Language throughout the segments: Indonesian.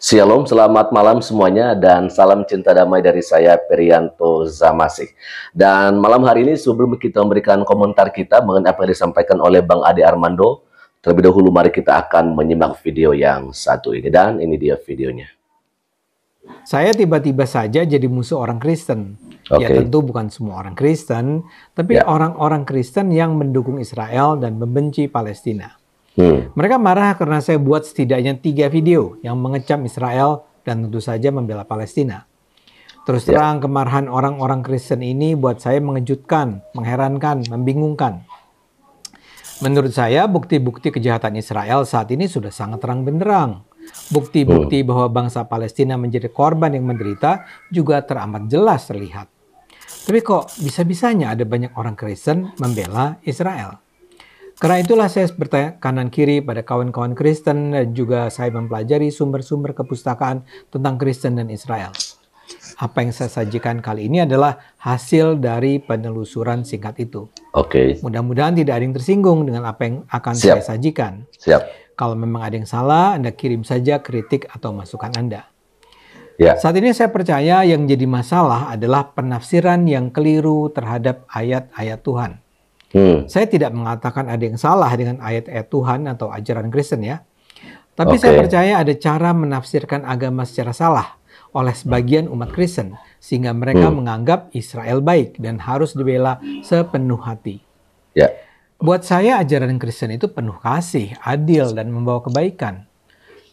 Shalom, selamat malam semuanya dan salam cinta damai dari saya Perianto Zamasih. Dan malam hari ini sebelum kita memberikan komentar kita mengenai apa yang disampaikan oleh Bang Ade Armando, terlebih dahulu mari kita akan menyimak video yang satu ini dan ini dia videonya. Saya tiba-tiba saja jadi musuh orang Kristen. Ya tentu bukan semua orang Kristen, tapi orang-orang Kristen yang mendukung Israel dan membenci Palestina. Mereka marah karena saya buat setidaknya 3 video yang mengecam Israel dan tentu saja membela Palestina. Terus terang kemarahan orang-orang Kristen ini buat saya mengejutkan, mengherankan, membingungkan. Menurut saya bukti-bukti kejahatan Israel saat ini sudah sangat terang benderang. Bukti-bukti bahwa bangsa Palestina menjadi korban yang menderita juga teramat jelas terlihat. Tapi kok bisa-bisanya ada banyak orang Kristen membela Israel? Karena itulah saya bertanya kanan kiri pada kawan-kawan Kristen dan juga saya mempelajari sumber-sumber kepustakaan tentang Kristen dan Israel. Apa yang saya sajikan kali ini adalah hasil dari penelusuran singkat itu. Mudah-mudahan tidak ada yang tersinggung dengan apa yang akan saya sajikan. Kalau memang ada yang salah, Anda kirim saja kritik atau masukan Anda. Saat ini saya percaya yang jadi masalah adalah penafsiran yang keliru terhadap ayat-ayat Tuhan. Saya tidak mengatakan ada yang salah dengan ayat-ayat Tuhan atau ajaran Kristen ya. Tapi saya percaya ada cara menafsirkan agama secara salah oleh sebagian umat Kristen. Sehingga mereka menganggap Israel baik dan harus dibela sepenuh hati. Buat saya ajaran Kristen itu penuh kasih, adil, dan membawa kebaikan.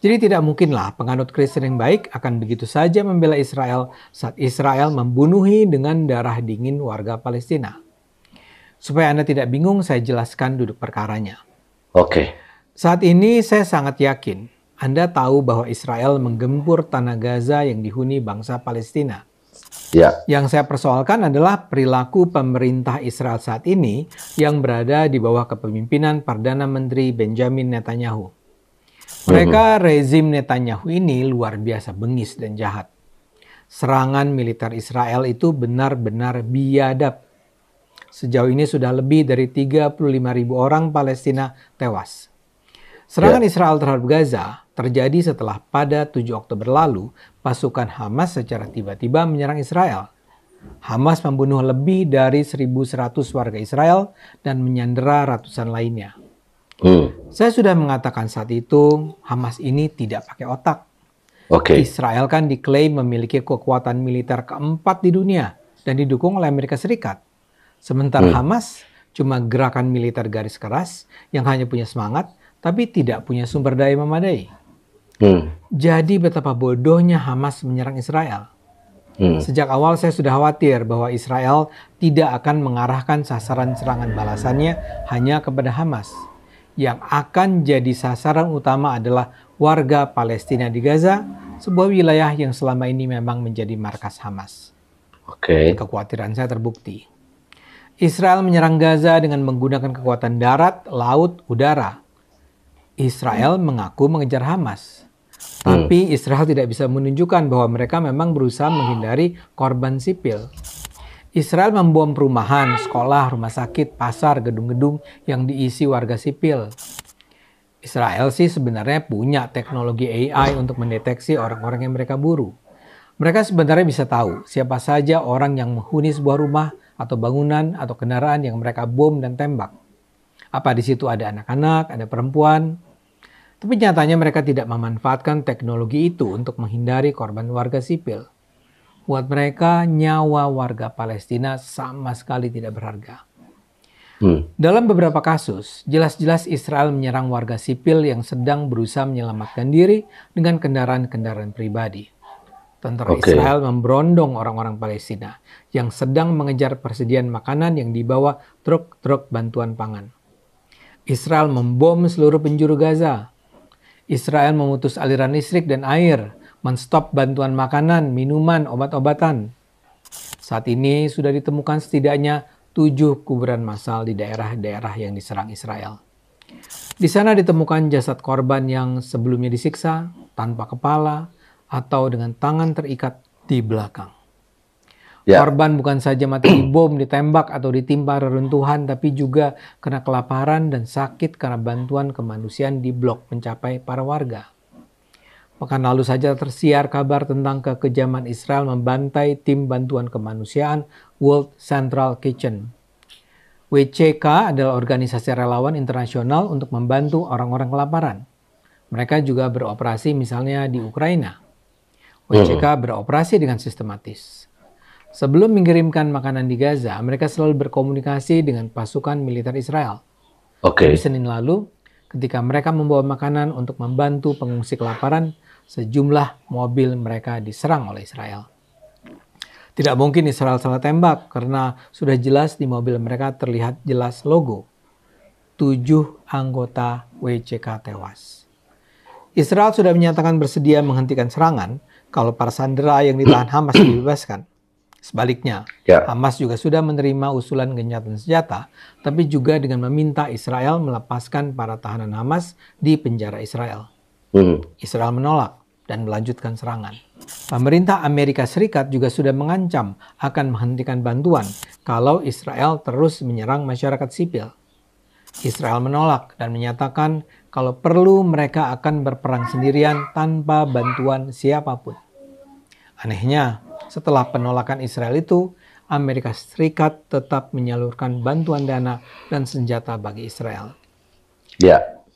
Jadi tidak mungkinlah penganut Kristen yang baik akan begitu saja membela Israel saat Israel membunuhi dengan darah dingin warga Palestina. Supaya Anda tidak bingung, saya jelaskan duduk perkaranya. Saat ini saya sangat yakin Anda tahu bahwa Israel menggempur tanah Gaza yang dihuni bangsa Palestina. Yang saya persoalkan adalah perilaku pemerintah Israel saat ini yang berada di bawah kepemimpinan Perdana Menteri Benjamin Netanyahu. Mereka rezim Netanyahu ini luar biasa bengis dan jahat. Serangan militer Israel itu benar-benar biadab. Sejauh ini sudah lebih dari 35.000 orang Palestina tewas. Serangan Israel terhadap Gaza terjadi setelah pada 7 Oktober lalu pasukan Hamas secara tiba-tiba menyerang Israel. Hamas membunuh lebih dari 1.100 warga Israel dan menyandera ratusan lainnya. Saya sudah mengatakan saat itu Hamas ini tidak pakai otak. Israel kan diklaim memiliki kekuatan militer keempat di dunia dan didukung oleh Amerika Serikat. Sementara Hamas cuma gerakan militer garis keras yang hanya punya semangat tapi tidak punya sumber daya memadai. Jadi betapa bodohnya Hamas menyerang Israel. Sejak awal saya sudah khawatir bahwa Israel tidak akan mengarahkan sasaran serangan balasannya hanya kepada Hamas. Yang akan jadi sasaran utama adalah warga Palestina di Gaza, sebuah wilayah yang selama ini memang menjadi markas Hamas. Kekhawatiran saya terbukti. Israel menyerang Gaza dengan menggunakan kekuatan darat, laut, udara. Israel mengaku mengejar Hamas. Tapi Israel tidak bisa menunjukkan bahwa mereka memang berusaha menghindari korban sipil. Israel membom perumahan, sekolah, rumah sakit, pasar, gedung-gedung yang diisi warga sipil. Israel sih sebenarnya punya teknologi AI untuk mendeteksi orang-orang yang mereka buru. Mereka sebenarnya bisa tahu siapa saja orang yang menghuni sebuah rumah atau bangunan atau kendaraan yang mereka bom dan tembak. Apa di situ ada anak-anak, ada perempuan? Tapi nyatanya mereka tidak memanfaatkan teknologi itu untuk menghindari korban warga sipil. Buat mereka, nyawa warga Palestina sama sekali tidak berharga. Dalam beberapa kasus, jelas-jelas Israel menyerang warga sipil yang sedang berusaha menyelamatkan diri dengan kendaraan-kendaraan pribadi. Tentara Israel memberondong orang-orang Palestina yang sedang mengejar persediaan makanan yang dibawa truk-truk bantuan pangan. Israel membom seluruh penjuru Gaza. Israel memutus aliran listrik dan air, menstop bantuan makanan, minuman, obat-obatan. Saat ini sudah ditemukan setidaknya 7 kuburan massal di daerah-daerah yang diserang Israel. Di sana ditemukan jasad korban yang sebelumnya disiksa, tanpa kepala, atau dengan tangan terikat di belakang. Korban bukan saja mati dibom, ditembak, atau ditimpa reruntuhan, tapi juga kena kelaparan dan sakit karena bantuan kemanusiaan di blok mencapai para warga. Pekan lalu saja tersiar kabar tentang kekejaman Israel membantai tim bantuan kemanusiaan World Central Kitchen. WCK adalah organisasi relawan internasional untuk membantu orang-orang kelaparan. Mereka juga beroperasi misalnya di Ukraina. WCK beroperasi dengan sistematis. Sebelum mengirimkan makanan di Gaza, mereka selalu berkomunikasi dengan pasukan militer Israel. Jadi Senin lalu, ketika mereka membawa makanan untuk membantu pengungsi kelaparan, sejumlah mobil mereka diserang oleh Israel. Tidak mungkin Israel salah tembak karena sudah jelas di mobil mereka terlihat jelas logo. 7 anggota WCK tewas. Israel sudah menyatakan bersedia menghentikan serangan kalau para sandera yang ditahan Hamas dibebaskan. Sebaliknya, Hamas juga sudah menerima usulan gencatan senjata, tapi juga dengan meminta Israel melepaskan para tahanan Hamas di penjara Israel. Israel menolak dan melanjutkan serangan. Pemerintah Amerika Serikat juga sudah mengancam akan menghentikan bantuan kalau Israel terus menyerang masyarakat sipil. Israel menolak dan menyatakan kalau perlu mereka akan berperang sendirian tanpa bantuan siapapun. Anehnya, setelah penolakan Israel itu, Amerika Serikat tetap menyalurkan bantuan dana dan senjata bagi Israel.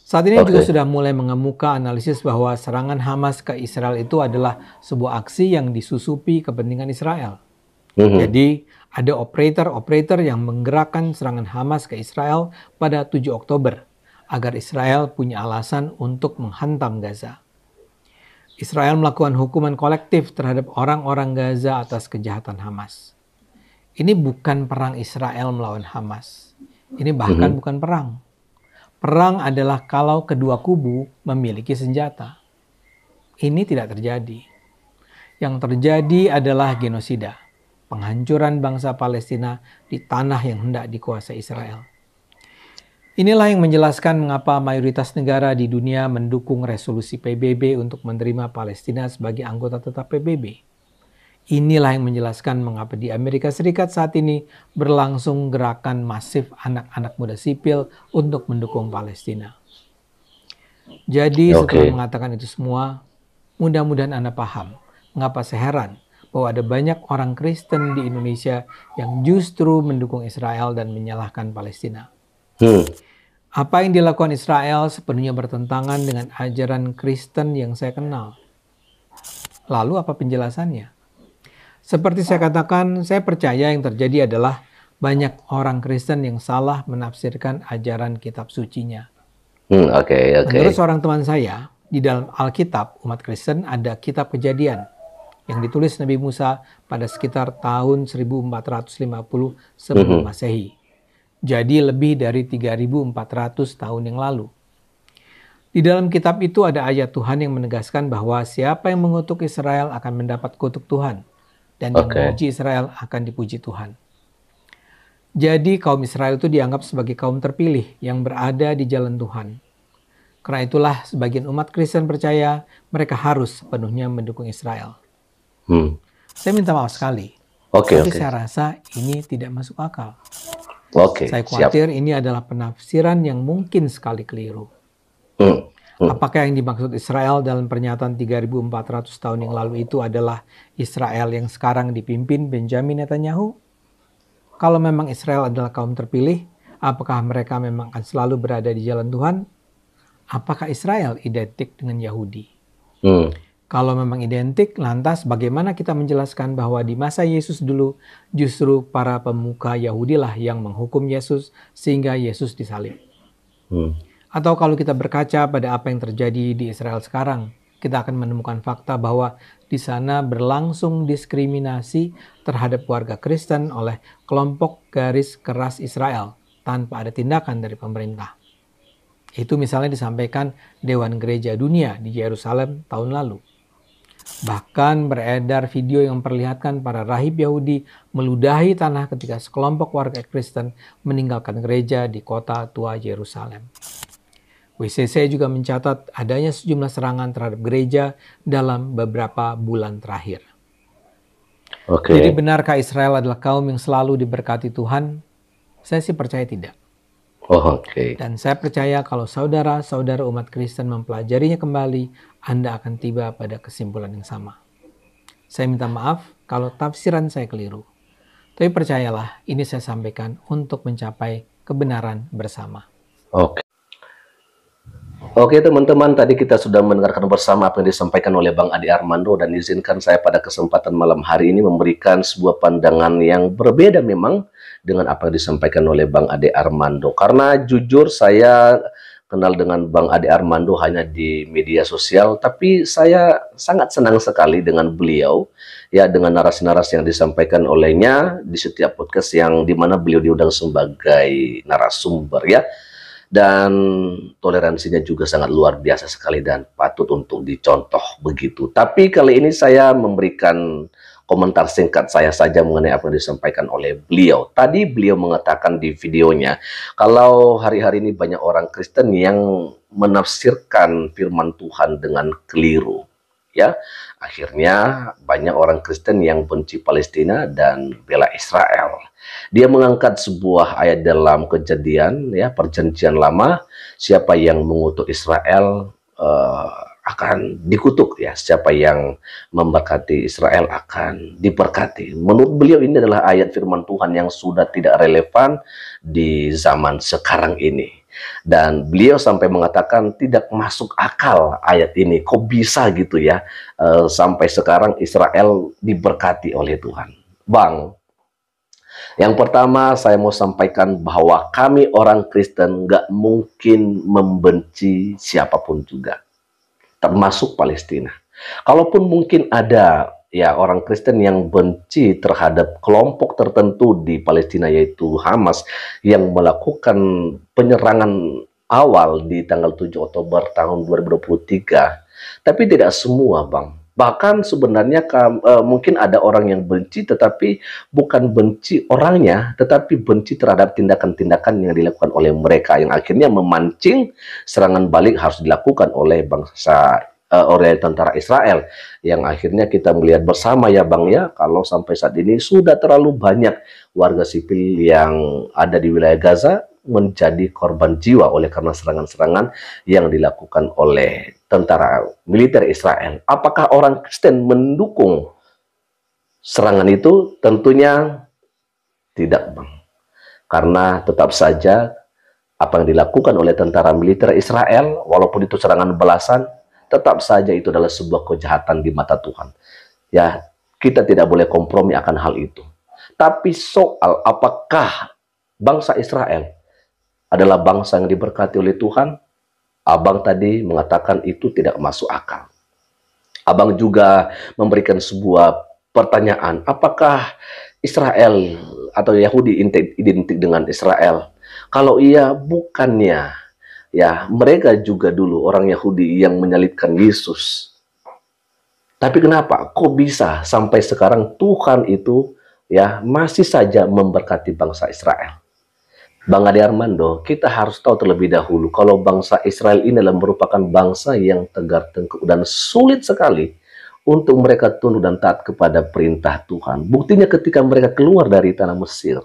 Saat ini juga sudah mulai mengemuka analisis bahwa serangan Hamas ke Israel itu adalah sebuah aksi yang disusupi kepentingan Israel. Jadi ada operator yang menggerakkan serangan Hamas ke Israel pada 7 Oktober agar Israel punya alasan untuk menghantam Gaza. Israel melakukan hukuman kolektif terhadap orang-orang Gaza atas kejahatan Hamas. Ini bukan perang Israel melawan Hamas. Ini bahkan bukan perang. Perang adalah kalau kedua kubu memiliki senjata. Ini tidak terjadi. Yang terjadi adalah genosida, penghancuran bangsa Palestina di tanah yang hendak dikuasai Israel. Inilah yang menjelaskan mengapa mayoritas negara di dunia mendukung resolusi PBB untuk menerima Palestina sebagai anggota tetap PBB. Inilah yang menjelaskan mengapa di Amerika Serikat saat ini berlangsung gerakan masif anak-anak muda sipil untuk mendukung Palestina. Jadi setelah mengatakan itu semua, mudah-mudahan Anda paham mengapa saya heran bahwa ada banyak orang Kristen di Indonesia yang justru mendukung Israel dan menyalahkan Palestina. Apa yang dilakukan Israel sepenuhnya bertentangan dengan ajaran Kristen yang saya kenal. Lalu apa penjelasannya? Seperti saya katakan, saya percaya yang terjadi adalah banyak orang Kristen yang salah menafsirkan ajaran kitab sucinya. Menurut seorang teman saya, di dalam Alkitab umat Kristen ada kitab Kejadian yang ditulis Nabi Musa pada sekitar tahun 1450 sebelum Masehi. Jadi lebih dari 3.400 tahun yang lalu. Di dalam kitab itu ada ayat Tuhan yang menegaskan bahwa siapa yang mengutuk Israel akan mendapat kutuk Tuhan. Dan yang memuji Israel akan dipuji Tuhan. Jadi kaum Israel itu dianggap sebagai kaum terpilih yang berada di jalan Tuhan. Karena itulah sebagian umat Kristen percaya mereka harus sepenuhnya mendukung Israel. Saya minta maaf sekali. Tapi saya rasa ini tidak masuk akal. Saya khawatir ini adalah penafsiran yang mungkin sekali keliru. Apakah yang dimaksud Israel dalam pernyataan 3.400 tahun yang lalu itu adalah Israel yang sekarang dipimpin Benjamin Netanyahu? Kalau memang Israel adalah kaum terpilih, apakah mereka memang akan selalu berada di jalan Tuhan? Apakah Israel identik dengan Yahudi? Kalau memang identik, lantas bagaimana kita menjelaskan bahwa di masa Yesus dulu justru para pemuka Yahudilah yang menghukum Yesus sehingga Yesus disalib? Atau kalau kita berkaca pada apa yang terjadi di Israel sekarang, kita akan menemukan fakta bahwa di sana berlangsung diskriminasi terhadap warga Kristen oleh kelompok garis keras Israel tanpa ada tindakan dari pemerintah. Itu misalnya disampaikan Dewan Gereja Dunia di Yerusalem tahun lalu. Bahkan beredar video yang memperlihatkan para rahib Yahudi meludahi tanah ketika sekelompok warga Kristen meninggalkan gereja di kota tua Yerusalem. WCC juga mencatat adanya sejumlah serangan terhadap gereja dalam beberapa bulan terakhir. Jadi benarkah Israel adalah kaum yang selalu diberkati Tuhan? Saya sih percaya tidak. Oke. Dan saya percaya kalau saudara-saudara umat Kristen mempelajarinya kembali, Anda akan tiba pada kesimpulan yang sama. Saya minta maaf kalau tafsiran saya keliru. Tapi percayalah, ini saya sampaikan untuk mencapai kebenaran bersama. Oke. Oke teman-teman, tadi kita sudah mendengarkan bersama apa yang disampaikan oleh Bang Ade Armando, dan izinkan saya pada kesempatan malam hari ini memberikan sebuah pandangan yang berbeda memang dengan apa yang disampaikan oleh Bang Ade Armando. Karena jujur saya kenal dengan Bang Ade Armando hanya di media sosial, tapi saya sangat senang sekali dengan beliau, ya, dengan narasi-narasi yang disampaikan olehnya di setiap podcast yang dimana beliau diundang sebagai narasumber, ya. Dan toleransinya juga sangat luar biasa sekali dan patut untuk dicontoh begitu. Tapi kali ini saya memberikan komentar singkat saya saja mengenai apa yang disampaikan oleh beliau. Tadi beliau mengatakan di videonya, kalau hari-hari ini banyak orang Kristen yang menafsirkan firman Tuhan dengan keliru. Ya, akhirnya banyak orang Kristen yang benci Palestina dan bela Israel. Dia mengangkat sebuah ayat dalam Kejadian, ya, Perjanjian Lama, siapa yang mengutuk Israel akan dikutuk, ya, siapa yang memberkati Israel akan diberkati. Menurut beliau ini adalah ayat firman Tuhan yang sudah tidak relevan di zaman sekarang ini. Dan beliau sampai mengatakan tidak masuk akal ayat ini, kok bisa gitu ya, sampai sekarang Israel diberkati oleh Tuhan. Bang, yang pertama saya mau sampaikan bahwa kami orang Kristen nggak mungkin membenci siapapun juga, termasuk Palestina. Kalaupun mungkin ada ya orang Kristen yang benci terhadap kelompok tertentu di Palestina, yaitu Hamas, yang melakukan penyerangan awal di tanggal 7 Oktober tahun 2023. Tapi tidak semua, Bang. Bahkan sebenarnya mungkin ada orang yang benci, tetapi bukan benci orangnya, tetapi benci terhadap tindakan-tindakan yang dilakukan oleh mereka, yang akhirnya memancing serangan balik harus dilakukan oleh bangsa oleh tentara Israel, yang akhirnya kita melihat bersama ya Bang ya, kalau sampai saat ini sudah terlalu banyak warga sipil yang ada di wilayah Gaza menjadi korban jiwa oleh karena serangan-serangan yang dilakukan oleh tentara militer Israel. Apakah orang Kristen mendukung serangan itu? Tentunya tidak, Bang. Karena tetap saja apa yang dilakukan oleh tentara militer Israel, walaupun itu serangan balasan, tetap saja itu adalah sebuah kejahatan di mata Tuhan. Ya, kita tidak boleh kompromi akan hal itu. Tapi soal apakah bangsa Israel adalah bangsa yang diberkati oleh Tuhan, Abang tadi mengatakan itu tidak masuk akal. Abang juga memberikan sebuah pertanyaan, apakah Israel atau Yahudi identik dengan Israel? Kalau iya, bukannya ya mereka juga dulu orang Yahudi yang menyalibkan Yesus. Tapi kenapa kok bisa sampai sekarang Tuhan itu ya masih saja memberkati bangsa Israel? Bang Ade Armando, kita harus tahu terlebih dahulu kalau bangsa Israel ini adalah merupakan bangsa yang tegar tengkuk dan sulit sekali untuk mereka tunduk dan taat kepada perintah Tuhan. Buktinya ketika mereka keluar dari tanah Mesir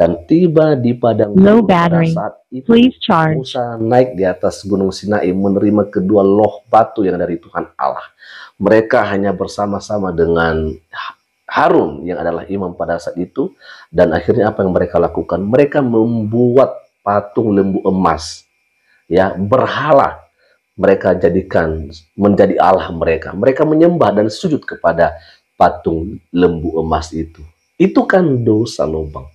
dan tiba di padang gurun, pada saat itu Musa naik di atas gunung Sinai menerima kedua loh batu yang dari Tuhan Allah. Mereka hanya bersama-sama dengan Harun yang adalah imam pada saat itu, dan akhirnya apa yang mereka lakukan? Mereka membuat patung lembu emas, ya, berhala. Mereka jadikan menjadi Allah mereka. Mereka menyembah dan sujud kepada patung lembu emas itu. Itu kan dosa, loh Bang.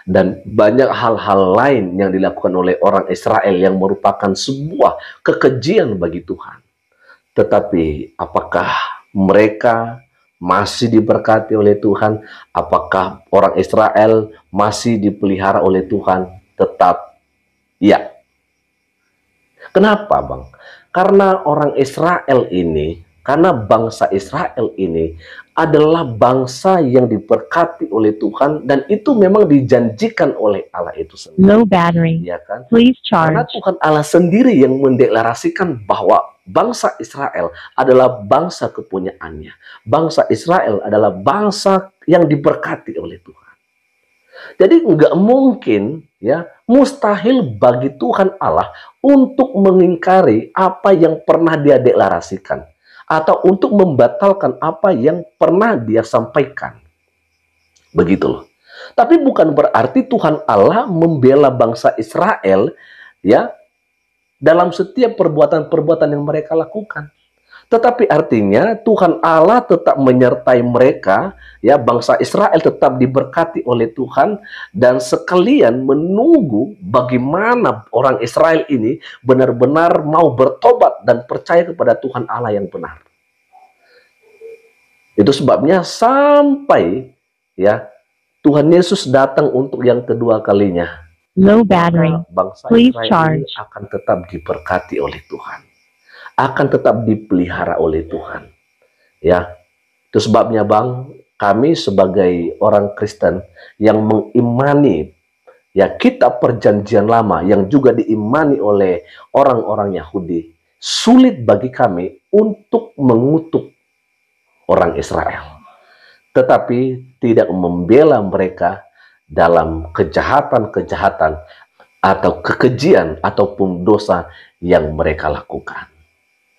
Dan banyak hal-hal lain yang dilakukan oleh orang Israel yang merupakan sebuah kekejian bagi Tuhan. Tetapi apakah mereka masih diberkati oleh Tuhan? Apakah orang Israel masih dipelihara oleh Tuhan? Tetap ya. Kenapa, Bang? Karena orang Israel ini, karena bangsa Israel ini adalah bangsa yang diberkati oleh Tuhan, dan itu memang dijanjikan oleh Allah itu sendiri. Low battery. Ya kan? Please charge. Karena Tuhan Allah sendiri yang mendeklarasikan bahwa bangsa Israel adalah bangsa kepunyaannya. Bangsa Israel adalah bangsa yang diberkati oleh Tuhan. Jadi nggak mungkin, ya, mustahil bagi Tuhan Allah untuk mengingkari apa yang pernah dia deklarasikan atau untuk membatalkan apa yang pernah dia sampaikan. Begitu loh. Tapi bukan berarti Tuhan Allah membela bangsa Israel, ya, dalam setiap perbuatan-perbuatan yang mereka lakukan. Tetapi artinya Tuhan Allah tetap menyertai mereka, ya, bangsa Israel tetap diberkati oleh Tuhan, dan sekalian menunggu bagaimana orang Israel ini benar-benar mau bertobat dan percaya kepada Tuhan Allah yang benar. Itu sebabnya sampai, ya, Tuhan Yesus datang untuk yang kedua kalinya, low battery, bangsa please Israel charge, ini akan tetap diberkati oleh Tuhan, akan tetap dipelihara oleh Tuhan. Ya, itu sebabnya Bang, kami sebagai orang Kristen yang mengimani, ya, kitab perjanjian lama yang juga diimani oleh orang-orang Yahudi, sulit bagi kami untuk mengutuk orang Israel, tetapi tidak membela mereka dalam kejahatan-kejahatan atau kekejian ataupun dosa yang mereka lakukan.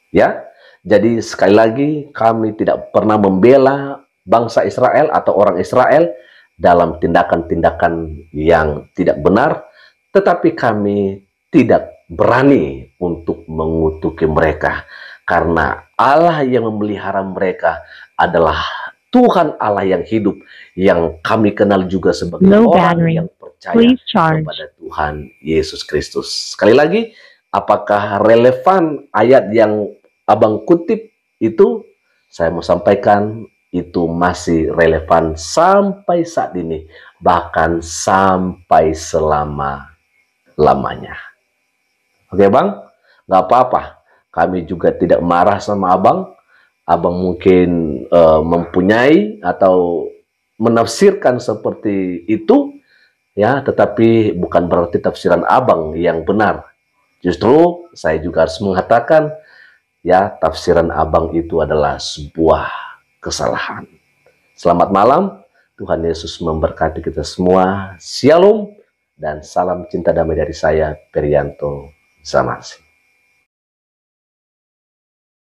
Ya, jadi sekali lagi kami tidak pernah membela bangsa Israel atau orang Israel dalam tindakan-tindakan yang tidak benar, tetapi kami tidak berani untuk mengutuki mereka karena Allah yang memelihara mereka adalah Tuhan Allah yang hidup, yang kami kenal juga sebagai orang yang percaya kepada Tuhan Yesus Kristus. Sekali lagi, apakah relevan ayat yang Abang kutip itu? Saya mau sampaikan itu masih relevan sampai saat ini, bahkan sampai selama-lamanya. Oke Bang, nggak apa-apa. Kami juga tidak marah sama Abang. Abang mungkin mempunyai atau menafsirkan seperti itu, ya, tetapi bukan berarti tafsiran Abang yang benar. Justru saya juga harus mengatakan, ya, tafsiran Abang itu adalah sebuah kesalahan. Selamat malam, Tuhan Yesus memberkati kita semua. Shalom dan salam cinta damai dari saya, Perianto Zamasi.